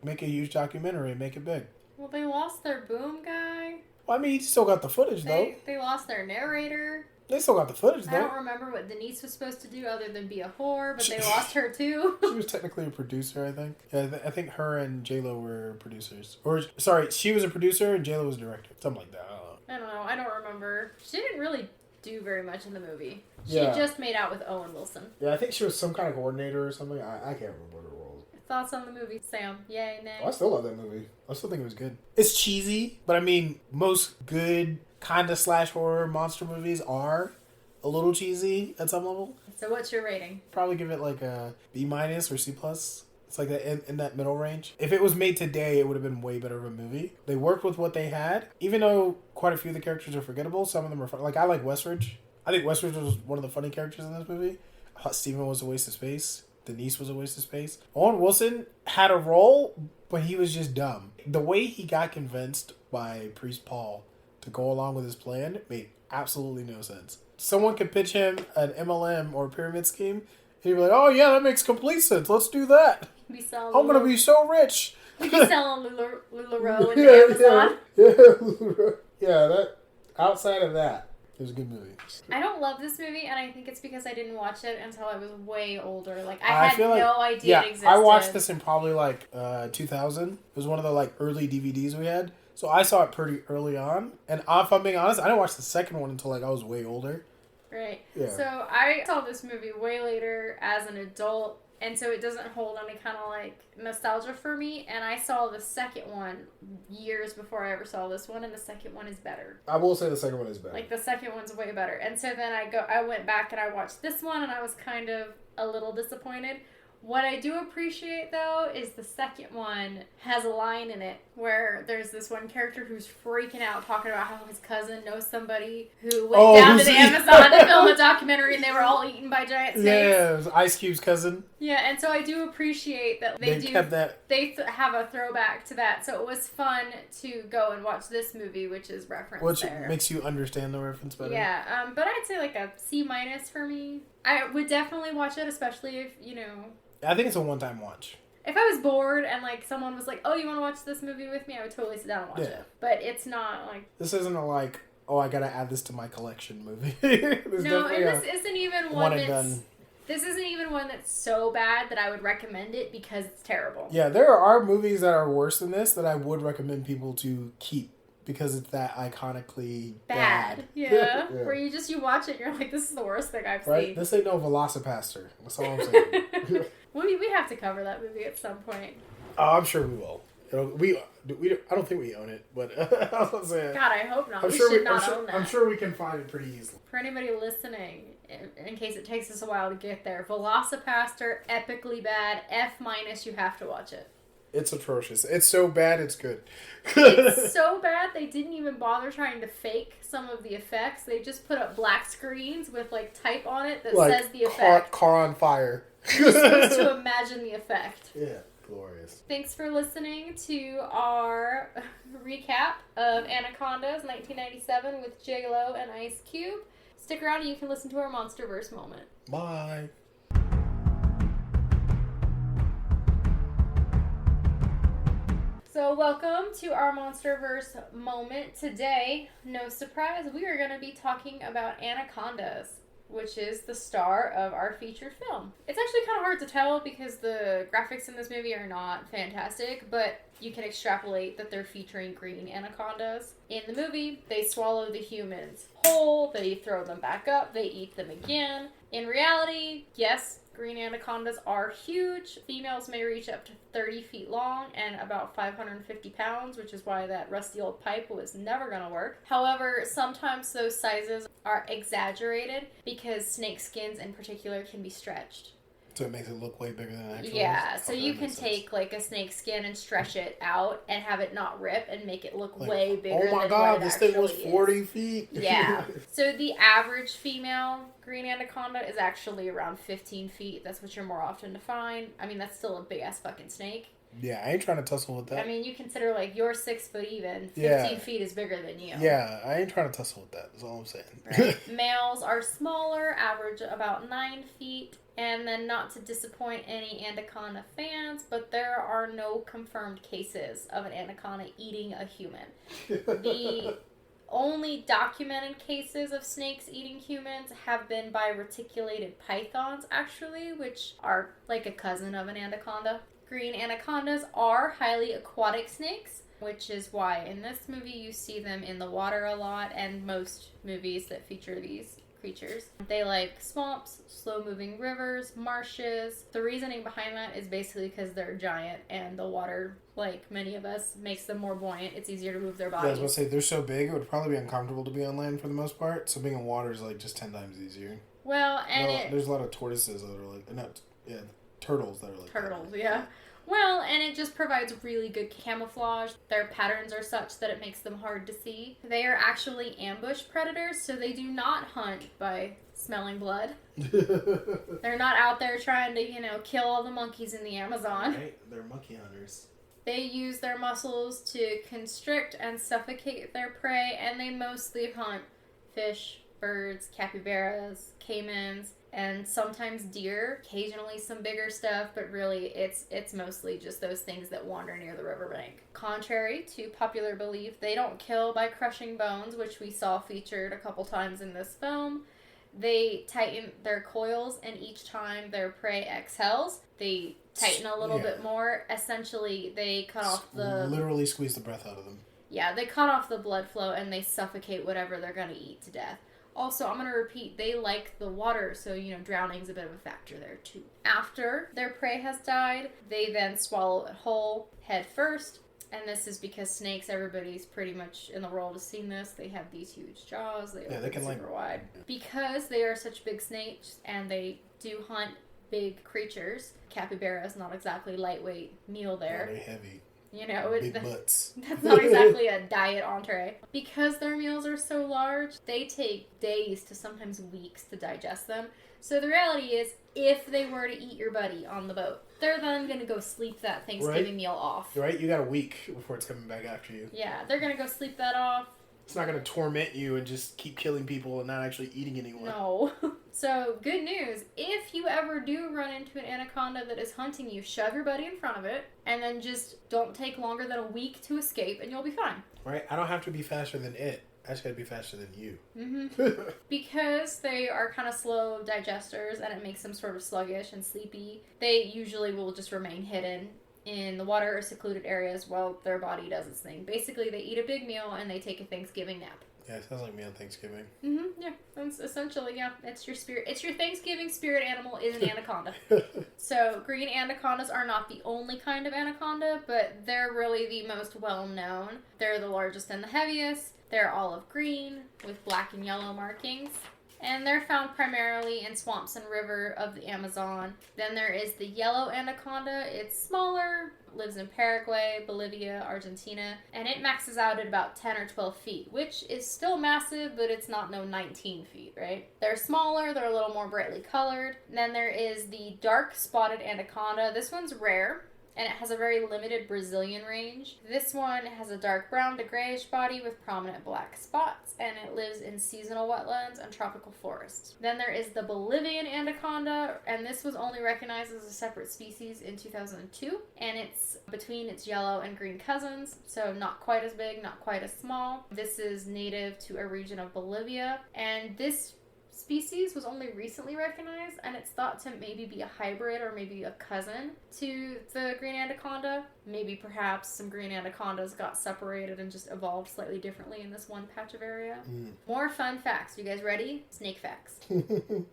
B: make a huge documentary and make it big.
A: Well, they lost their boom guy.
B: Well, I mean, he still got the footage, though.
A: They lost their narrator.
B: They still got the footage,
A: I
B: though.
A: don't remember what Denise was supposed to do other than be a whore, but they lost her too.
B: She was technically a producer, I think. Yeah, I think her and J-Lo were producers. Or, sorry, she was a producer and J-Lo was a director. Something like that. I don't know.
A: I don't remember. She didn't really do very much in the movie. She
C: Yeah.
A: just made out with Owen Wilson.
C: Yeah, I think she was some kind of coordinator or something. I can't remember what her role was.
A: Thoughts on the movie, Sam? Yay, nay?
C: I still love that movie.
B: I still think it was good. It's cheesy, but I mean, most good kind of slash horror monster movies are a little cheesy at some level.
A: So what's your rating?
B: Probably give it like a B- or C+. It's like that in that middle range. If it was made today, it would have been way better of a movie. They worked with what they had. Even though quite a few of the characters are forgettable, some of them are fun. Like, I like Westridge. I think Westridge was one of the funny characters in this movie. I thought Steven was a waste of space. Denise was a waste of space. Owen Wilson had a role, but he was just dumb. The way he got convinced by Priest Paul to go along with his plan made absolutely no sense. Someone could pitch him an MLM or a pyramid scheme, and he'd be like, oh yeah, that makes complete sense. Let's do that. I'm going to be so rich.
A: You'd be selling LuLaRoe in the Amazon.
C: Yeah, that. Outside of that, it was a good movie.
A: I don't love this movie, and I think it's because I didn't watch it until I was way older. Like, I had no idea it existed.
B: I watched this in probably 2000. It was one of the early DVDs we had. So I saw it pretty early on. And if I'm being honest, I didn't watch the second one until like I was way older.
A: Right.
B: Yeah.
A: So I saw this movie way later as an adult, and so it doesn't hold any kind of like nostalgia for me. And I saw the second one years before I ever saw this one, and the second one is better.
C: I will say the second one is better.
A: Like the second one's way better. And so then I went back and I watched this one, and I was kind of a little disappointed. What I do appreciate, though, is the second one has a line in it where there's this one character who's freaking out talking about how his cousin knows somebody who went down to the Amazon to film a documentary and they were all eaten by giant snakes.
B: Yeah, it was Ice Cube's cousin.
A: Yeah, and so I do appreciate that they
B: kept that.
A: They have a throwback to that. So it was fun to go and watch this movie, which is referenced
B: Which
A: there.
B: makes you understand the reference better.
A: Yeah, but I'd say like a C- for me. I would definitely watch it, especially if,
B: I think it's a one-time watch.
A: If I was bored and, like, someone was like, oh, you want to watch this movie with me? I would totally sit down and watch it. But it's not, like...
B: This isn't a, like, oh, I gotta add this to my collection movie.
A: No, and this isn't even one that's...
B: done.
A: This isn't even one that's so bad that I would recommend it because it's terrible.
B: Yeah, there are movies that are worse than this that I would recommend people to keep because it's that iconically bad.
A: Yeah. Where you watch it and you're like, this is the worst thing I've
B: seen. This ain't no Velocipaster. That's all I'm saying.
A: We have to cover that movie at some point.
B: Oh, I'm sure we will. I don't think we own it, but I was saying.
A: God, I hope not. We should not own that.
B: I'm sure we can find it pretty easily.
A: For anybody listening, in case it takes us a while to get there, Velocipaster, epically bad. F- you have to watch it.
B: It's atrocious. It's so bad, it's good.
A: It's so bad they didn't even bother trying to fake some of the effects. They just put up black screens with like type on it that says the effect.
B: Car on fire.
A: You're supposed to imagine the effect.
B: Yeah, glorious.
A: Thanks for listening to our recap of Anaconda's 1997 with J-Lo and Ice Cube. Stick around and you can listen to our MonsterVerse moment.
B: Bye.
A: So welcome to our MonsterVerse moment. Today, no surprise, we are going to be talking about Anacondas, which is the star of our featured film. It's actually kind of hard to tell because the graphics in this movie are not fantastic, but you can extrapolate that they're featuring green anacondas. In the movie, they swallow the humans whole, they throw them back up, they eat them again. In reality, yes, green anacondas are huge. Females may reach up to 30 feet long and about 550 pounds, which is why that rusty old pipe was never going to work. However, sometimes those sizes are exaggerated because snake skins in particular can be stretched.
B: So it makes it look way bigger than it actually is?
A: Yeah, so you can take like a snake skin and stretch it out and have it not rip and make it look way bigger than what it actually is. Oh my god, this thing was 40
B: feet?
A: Yeah. So the average female green anaconda is actually around 15 feet. That's what you're more often to find. I mean, that's still a big ass fucking snake.
B: Yeah, I ain't trying to tussle with that.
A: I mean, you consider like you're 6 foot even. 15 feet is bigger than you.
B: Yeah, I ain't trying to tussle with that. That's all I'm saying.
A: Right. Males are smaller, average about 9 feet. And then, not to disappoint any anaconda fans, but there are no confirmed cases of an anaconda eating a human. The only documented cases of snakes eating humans have been by reticulated pythons, actually, which are like a cousin of an anaconda. Green anacondas are highly aquatic snakes, which is why in this movie you see them in the water a lot, and most movies that feature these creatures. They like swamps, slow-moving rivers, marshes. The reasoning behind that is basically because they're giant and the water, like many of us, makes them more buoyant. It's easier to move their bodies.
B: Yeah, I was going to say, they're so big, it would probably be uncomfortable to be on land for the most part, so being in water is like just 10 times easier.
A: Well, and
B: there's a lot of tortoises that are like, turtles that are like
A: turtles, yeah. Well, and it just provides really good camouflage. Their patterns are such that it makes them hard to see. They are actually ambush predators, so they do not hunt by smelling blood. They're not out there trying to, kill all the monkeys in the Amazon.
B: Right, they're monkey hunters.
A: They use their muscles to constrict and suffocate their prey, and they mostly hunt fish, birds, capybaras, caimans, and sometimes deer, occasionally some bigger stuff, but really it's mostly just those things that wander near the riverbank. Contrary to popular belief, they don't kill by crushing bones, which we saw featured a couple times in this film. They tighten their coils, and each time their prey exhales, they tighten a little bit more. Essentially, they cut off
B: literally squeeze the breath out of them.
A: Yeah, they cut off the blood flow and they suffocate whatever they're going to eat to death. Also, I'm going to repeat, they like the water, so, drowning's a bit of a factor there, too. After their prey has died, they then swallow it whole, head first. And this is because snakes, everybody's pretty much in the world has seen this. They have these huge jaws. They open super wide. Because they are such big snakes and they do hunt big creatures, capybara is not exactly lightweight meal there.
C: Very heavy.
B: Big butts.
A: That's not exactly a diet entree. Because their meals are so large, they take days to sometimes weeks to digest them. So the reality is, if they were to eat your buddy on the boat, they're then going to go sleep that Thanksgiving meal off.
B: Right? You got a week before it's coming back after you.
A: Yeah, they're going to go sleep that off.
B: It's not going to torment you and just keep killing people and not actually eating anyone.
A: No. So, good news. If you ever do run into an anaconda that is hunting you, shove your buddy in front of it, and then just don't take longer than a week to escape, and you'll be fine.
B: Right? I don't have to be faster than it. I just got to be faster than you.
A: Mm-hmm. Because they are kind of slow digesters, and it makes them sort of sluggish and sleepy, they usually will just remain hidden in the water or secluded areas while their body does its thing. Basically, they eat a big meal and they take a Thanksgiving nap.
B: Yeah, it sounds like me on Thanksgiving.
A: Mm-hmm, yeah. That's essentially, yeah. It's your spirit. It's your Thanksgiving spirit animal is an anaconda. So, green anacondas are not the only kind of anaconda, but they're really the most well-known. They're the largest and the heaviest. They're olive green with black and yellow markings. And they're found primarily in swamps and river of the Amazon. Then there is the yellow anaconda. It's smaller, lives in Paraguay, Bolivia, Argentina, and it maxes out at about 10 or 12 feet, which is still massive, but it's not 19 feet, right? They're smaller, they're a little more brightly colored. And then there is the dark spotted anaconda. This one's rare, and it has a very limited Brazilian range. This one has a dark brown to grayish body with prominent black spots, and it lives in seasonal wetlands and tropical forests. Then there is the Bolivian anaconda, and this was only recognized as a separate species in 2002, and it's between its yellow and green cousins, so not quite as big, not quite as small. This is native to a region of Bolivia, and this species was only recently recognized, and it's thought to maybe be a hybrid or maybe a cousin to the green anaconda. Maybe perhaps some green anacondas got separated and just evolved slightly differently in this one patch of area. More fun facts. You guys ready? Snake facts.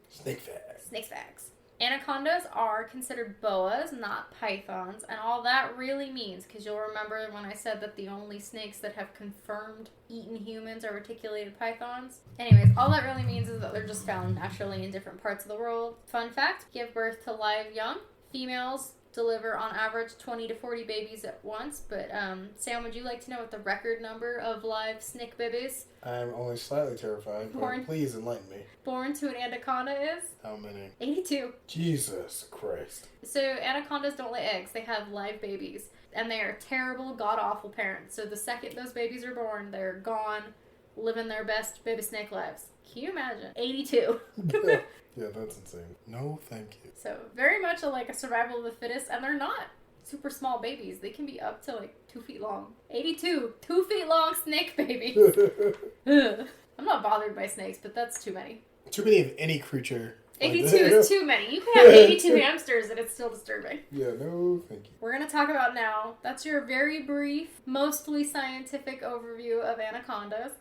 B: Snake facts.
A: Snake facts. Anacondas are considered boas, not pythons, and all that really means, because you'll remember when I said that the only snakes that have confirmed eaten humans are reticulated pythons. Anyways, all that really means is that they're just found naturally in different parts of the world. Fun fact, give birth to live young. Females deliver on average 20 to 40 babies at once, but Sam, would you like to know what the record number of live snake babies
C: I'm only slightly terrified, but please enlighten me.
A: born to an anaconda is?
C: How many?
A: 82.
C: Jesus Christ.
A: So anacondas don't lay eggs, they have live babies, and they are terrible, god-awful parents. So the second those babies are born, they're gone, living their best baby snake lives. Can you imagine? 82.
C: Yeah, that's insane. No, thank you.
A: So very much like a survival of the fittest, and they're not super small babies. They can be up to 2 feet long. 82 2 feet long snake babies. I'm not bothered by snakes, but that's too many.
B: Too many of any creature.
A: 82 is too many. You can have 82 hamsters and it's still disturbing.
C: Yeah, no, thank you.
A: We're going to talk about now, that's your very brief, mostly scientific overview of anacondas.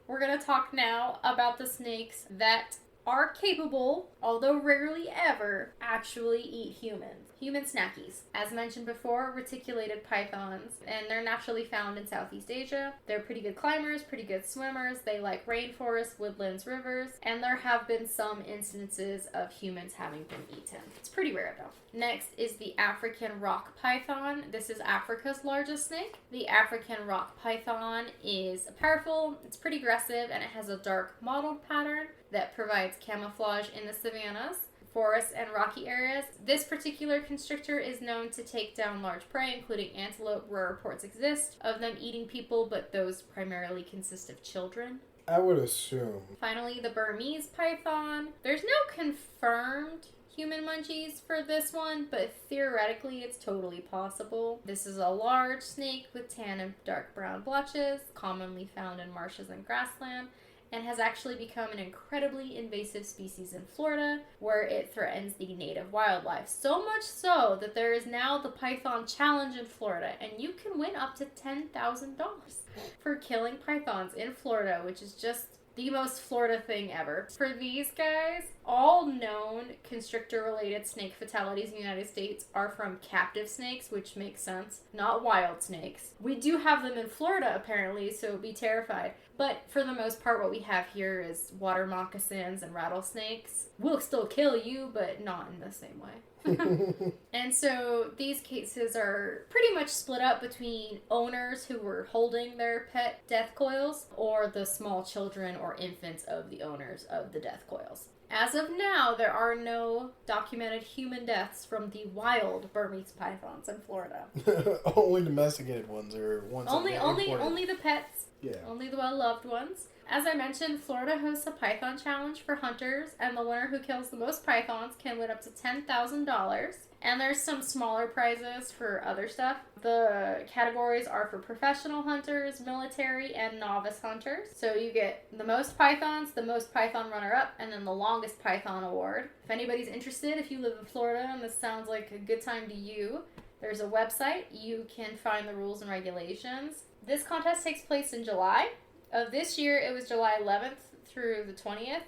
A: We're going to talk now about the snakes that are capable, although rarely ever, actually eat humans. Human snackies. As mentioned before, reticulated pythons, and they're naturally found in Southeast Asia. They're pretty good climbers, pretty good swimmers. They like rainforests, woodlands, rivers, and there have been some instances of humans having been eaten. It's pretty rare though. Next is the African rock python. This is Africa's largest snake. The African rock python is powerful, it's pretty aggressive, and it has a dark mottled pattern that provides camouflage in the savannas, forests, and rocky areas. This particular constrictor is known to take down large prey, including antelope, where reports exist of them eating people, but those primarily consist of children.
C: I would assume.
A: Finally, the Burmese python. There's no confirmed human munchies for this one, but theoretically it's totally possible. This is a large snake with tan and dark brown blotches, commonly found in marshes and grassland. and has actually become an incredibly invasive species in Florida, where it threatens the native wildlife. So much so that there is now the Python Challenge in Florida, and you can win up to $10,000 for killing pythons in Florida, which is just the most Florida thing ever. For these guys, all known constrictor-related snake fatalities in the United States are from captive snakes, which makes sense, not wild snakes. We do have them in Florida, apparently, so be terrified. But for the most part, what we have here is water moccasins and rattlesnakes. We'll still kill you, but not in the same way. And so these cases are pretty much split up between owners who were holding their pet death coils or the small children or infants of the owners of the death coils. As of now, there are no documented human deaths from the wild Burmese pythons in Florida.
C: Only domesticated ones or ones
A: only the pets.
C: Yeah.
A: Only the well-loved ones. As I mentioned, Florida hosts a python challenge for hunters, and the winner who kills the most pythons can win up to $10,000. And there's some smaller prizes for other stuff. The categories are for professional hunters, military, and novice hunters. So you get the most pythons, the most python runner-up, and then the longest python award. If anybody's interested, if you live in Florida and this sounds like a good time to you, there's a website. You can find the rules and regulations. This contest takes place in July. Of this year, it was July 11th through the 20th,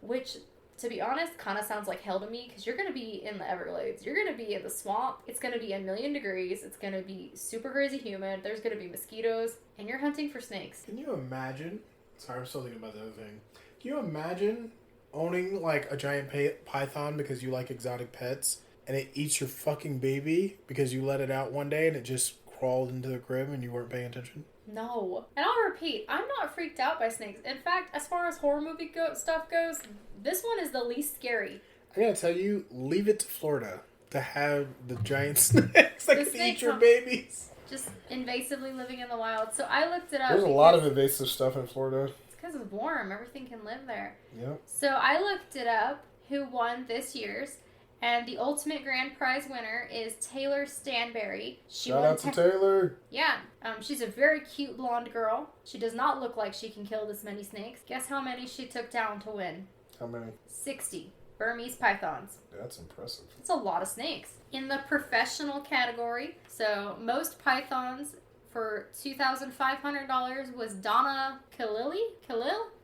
A: which, to be honest, kind of sounds like hell to me, because you're going to be in the Everglades. You're going to be in the swamp. It's going to be 1,000,000 degrees. It's going to be super crazy humid. There's going to be mosquitoes, and you're hunting for snakes.
C: Can you imagine? Sorry, I'm still thinking about the other thing. Can you imagine owning, like, a giant python because you like exotic pets, and it eats your fucking baby because you let it out one day and it just crawled into the crib and you weren't paying attention?
A: No. And I'll repeat, I'm not freaked out by snakes. In fact, as far as horror movie stuff goes, this one is the least scary.
C: I gotta tell you, leave it to Florida to have the giant snakes that can eat your babies.
A: Just invasively living in the wild. So I looked it up.
C: There's a lot of invasive stuff in Florida.
A: It's because it's warm. Everything can live there.
C: Yep.
A: So I looked it up, who won this year's. And the ultimate grand prize winner is Taylor Stanberry.
C: Shout out to Taylor.
A: Yeah. She's a very cute blonde girl. She does not look like she can kill this many snakes. Guess how many she took down to win?
C: How many?
A: 60 Burmese pythons.
C: That's impressive.
A: That's a lot of snakes. In the professional category, so most pythons for $2,500 was Donna Khalil.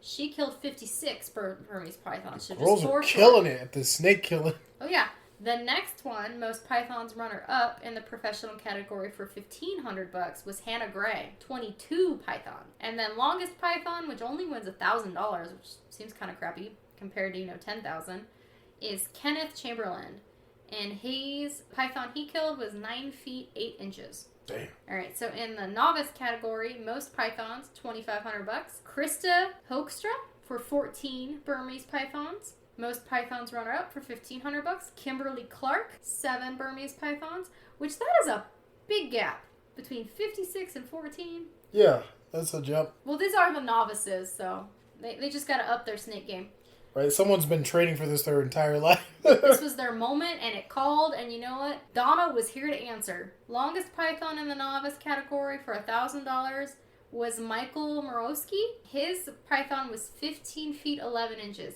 A: She killed 56 Burmese pythons. So
C: girls are killing it at the snake killing.
A: Oh yeah. The next one, most pythons runner-up in the professional category for $1,500 was Hannah Gray, 22 python. And then longest python, which only wins $1,000, which seems kind of crappy compared to, $10,000, is Kenneth Chamberlain. And his python he killed was 9 feet 8 inches.
C: Damn.
A: Alright, so in the novice category, most pythons, $2,500. Krista Hoekstra for 14 Burmese pythons. Most pythons runner-up for $1,500. Kimberly Clark, 7 Burmese pythons, which that is a big gap between 56 and 14.
C: Yeah, that's a jump.
A: Well, these are the novices, so they just got to up their snake game.
C: Right, someone's been training for this their entire life.
A: This was their moment, and it called, and you know what? Donna was here to answer. Longest python in the novice category for $1,000 was Michael Morosky. His python was 15 feet 11 inches,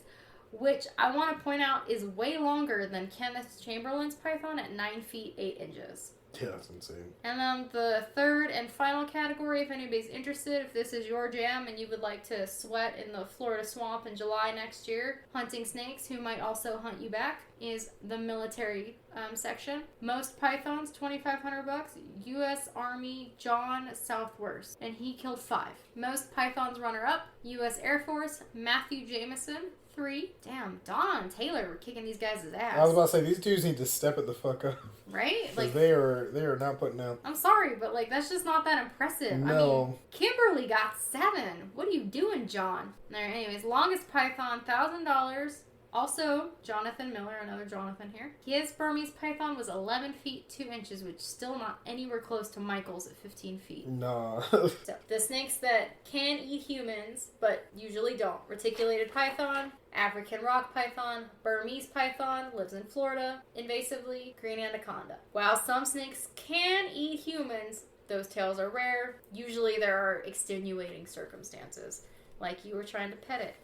A: which I want to point out is way longer than Kenneth Chamberlain's python at 9 feet 8 inches.
C: Yeah, that's insane.
A: And then the third and final category, if anybody's interested, if this is your jam and you would like to sweat in the Florida swamp in July next year, hunting snakes who might also hunt you back, is the military section. Most pythons, $2,500. U.S. Army John Southworth, and he killed 5. Most pythons runner-up, U.S. Air Force Matthew Jameson, 3. Damn, Donna and Taylor were kicking these guys' ass.
C: I was about to say, these dudes need to step it the fuck up.
A: Right?
C: Like they are not putting out.
A: I'm sorry, but that's just not that impressive.
C: No.
A: I mean, Kimberly got 7. What are you doing, John? Alright, anyways, longest python, $1,000. Also, Jonathan Miller, another Jonathan here. His Burmese python was 11 feet 2 inches, which is still not anywhere close to Michael's at 15 feet.
C: Nah.
A: So, the snakes that can eat humans, but usually don't. Reticulated python, African rock python, Burmese python, lives in Florida, invasively, green anaconda. While some snakes can eat humans, those tails are rare. Usually there are extenuating circumstances. like you were trying to pet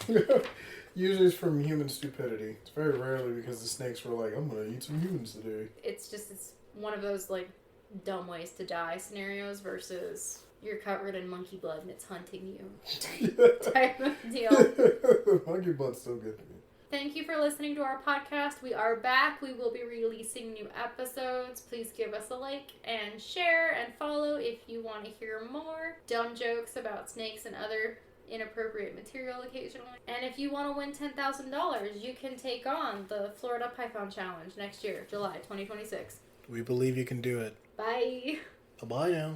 A: it.
C: Usually it's from human stupidity. It's very rarely because the snakes were like, I'm gonna eat some humans today.
A: It's one of those, like, dumb ways to die scenarios versus you're covered in monkey blood and it's hunting you type of deal.
C: The monkey blood's so good to me.
A: Thank you for listening to our podcast. We are back. We will be releasing new episodes. Please give us a like and share and follow if you want to hear more dumb jokes about snakes and other inappropriate material occasionally. And if you want to win $10,000, you can take on the Florida Python Challenge next year, July 2026.
B: We believe you can do it.
A: Bye.
B: Bye-bye now.